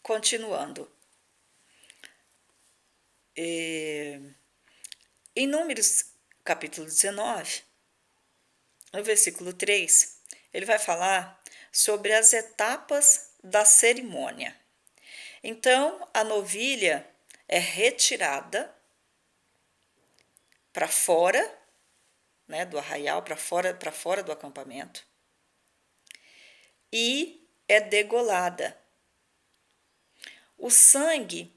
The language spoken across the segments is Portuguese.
Continuando. Em Números capítulo 19, no versículo 3, ele vai falar sobre as etapas da cerimônia. Então, a novilha é retirada para fora, né, do arraial, para fora do acampamento, e é degolada. O sangue,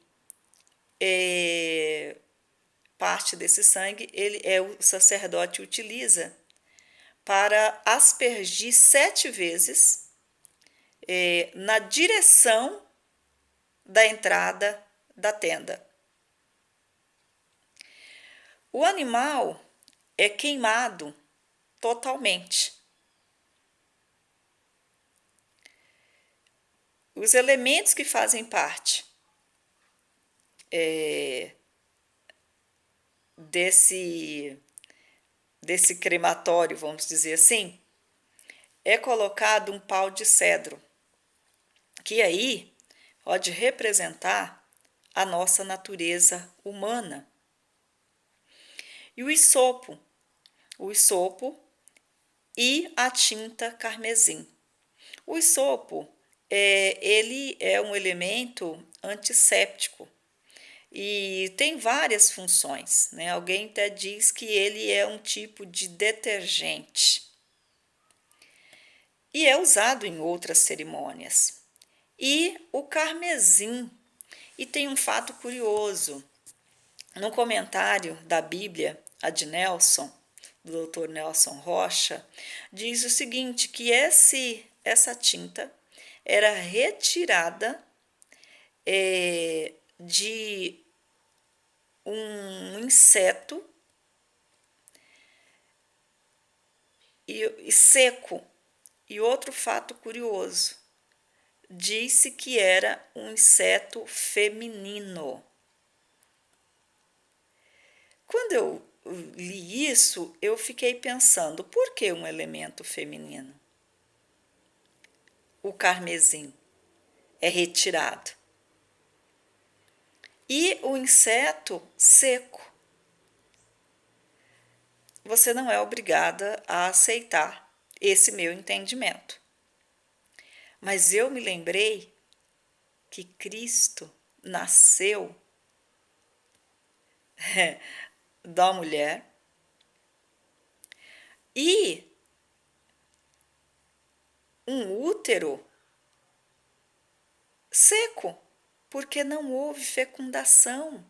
parte desse sangue, o sacerdote utiliza para aspergir 7 vezes na direção da entrada da tenda. O animal é queimado totalmente. Os elementos que fazem parte desse crematório, vamos dizer assim, é colocado um pau de cedro, que aí pode representar a nossa natureza humana. E o isopo e a tinta carmesim. O isopo ele é um elemento antisséptico e tem várias funções, né? Alguém até diz que ele é um tipo de detergente e é usado em outras cerimônias. E o carmesim, e tem um fato curioso, no comentário da Bíblia, a de Nelson, do Dr. Nelson Rocha, diz o seguinte, que essa tinta era retirada de um inseto e seco. E outro fato curioso, disse que era um inseto feminino. Quando eu li isso, eu fiquei pensando, por que um elemento feminino? O carmesim é retirado. E o inseto seco. Você não é obrigada a aceitar esse meu entendimento. Mas eu me lembrei que Cristo nasceu da mulher e um útero seco, porque não houve fecundação.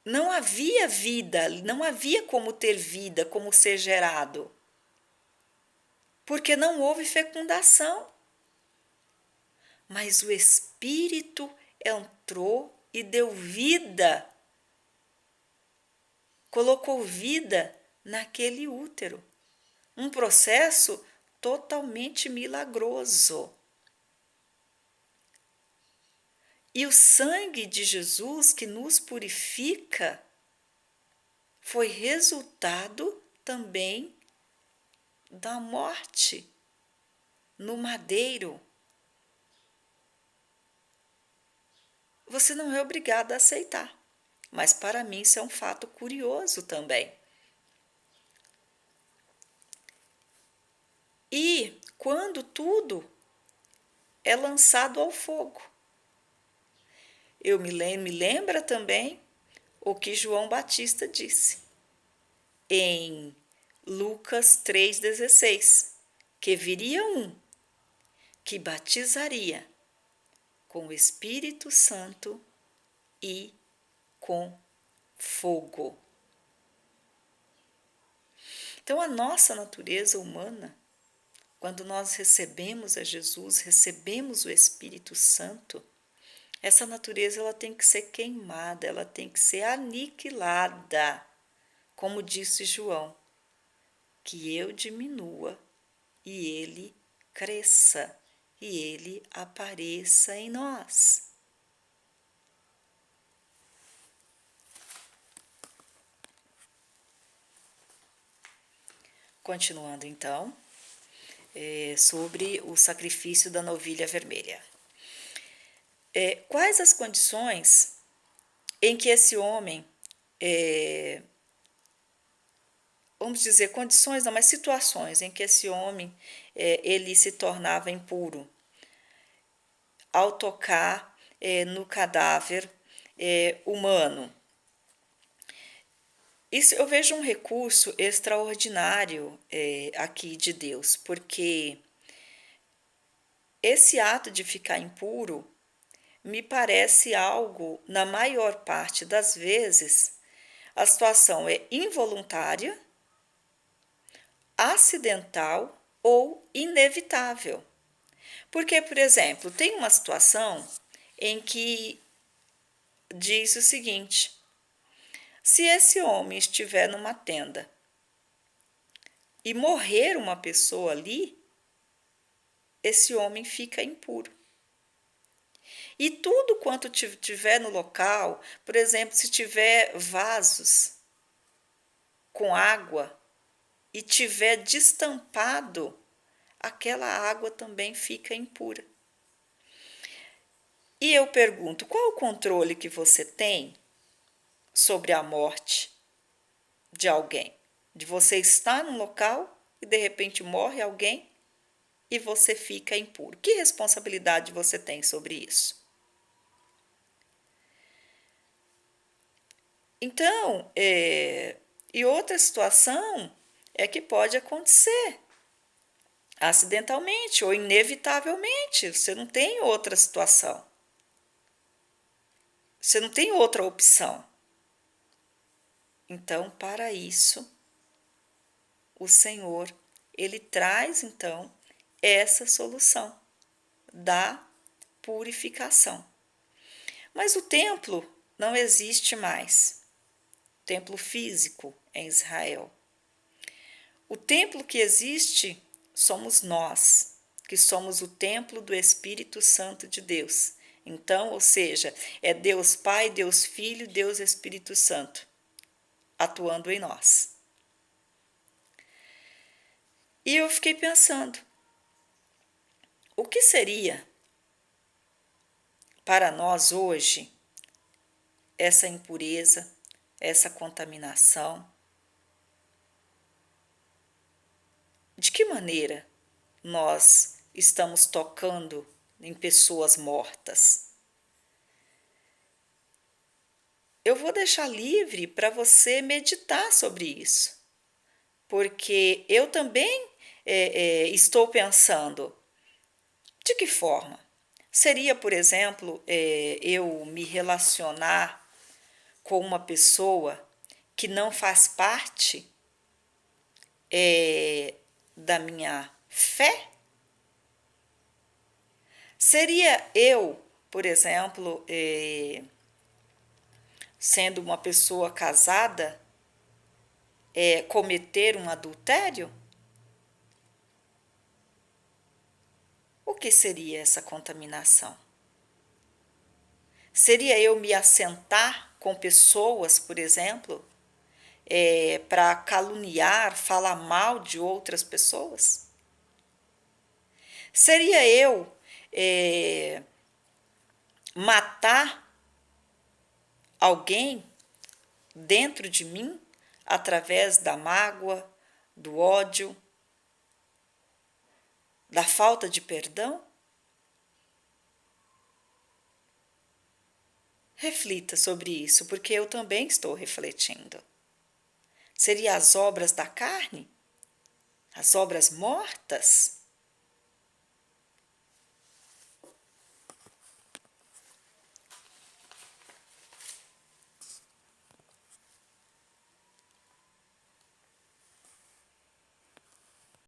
Não havia vida, não havia como ter vida, como ser gerado, porque não houve fecundação. Mas o Espírito entrou e deu vida, colocou vida naquele útero. Um processo totalmente milagroso. E o sangue de Jesus que nos purifica foi resultado também da morte no madeiro. Você não é obrigado a aceitar, mas para mim isso é um fato curioso também. E quando tudo é lançado ao fogo, me lembra também o que João Batista disse em Lucas 3,16, que viria um que batizaria com o Espírito Santo e com fogo. Então, a nossa natureza humana, quando nós recebemos a Jesus, recebemos o Espírito Santo, essa natureza ela tem que ser queimada, ela tem que ser aniquilada, como disse João, que eu diminua e ele cresça, e ele apareça em nós. Continuando então, sobre o sacrifício da novilha vermelha. Quais as condições em que esse homem, vamos dizer condições, não, mas situações em que esse homem ele se tornava impuro ao tocar no cadáver humano? Isso eu vejo um recurso extraordinário aqui de Deus, porque esse ato de ficar impuro me parece algo, na maior parte das vezes, a situação é involuntária, acidental ou inevitável. Porque, por exemplo, tem uma situação em que diz o seguinte: se esse homem estiver numa tenda e morrer uma pessoa ali, esse homem fica impuro. E tudo quanto tiver no local, por exemplo, se tiver vasos com água e tiver destampado, aquela água também fica impura. E eu pergunto, qual o controle que você tem sobre a morte de alguém? De você estar num local e de repente morre alguém e você fica impuro. Que responsabilidade você tem sobre isso? Então, e outra situação é que pode acontecer acidentalmente ou inevitavelmente. Você não tem outra situação. Você não tem outra opção. Então, para isso, o Senhor, ele traz então essa solução da purificação. Mas o templo não existe mais. Templo físico em Israel. O templo que existe somos nós, que somos o templo do Espírito Santo de Deus. Então, ou seja, é Deus Pai, Deus Filho, Deus Espírito Santo atuando em nós. E eu fiquei pensando, o que seria para nós hoje essa impureza, essa contaminação? De que maneira nós estamos tocando em pessoas mortas? Eu vou deixar livre para você meditar sobre isso, porque eu também estou pensando, de que forma? Seria, por exemplo, eu me relacionar com uma pessoa que não faz parte da minha fé? Seria eu, por exemplo, sendo uma pessoa casada, cometer um adultério? O que seria essa contaminação? Seria eu me assentar com pessoas, por exemplo, para caluniar, falar mal de outras pessoas? Seria eu matar alguém dentro de mim através da mágoa, do ódio, da falta de perdão? Reflita sobre isso, porque eu também estou refletindo. Seria as obras da carne? As obras mortas?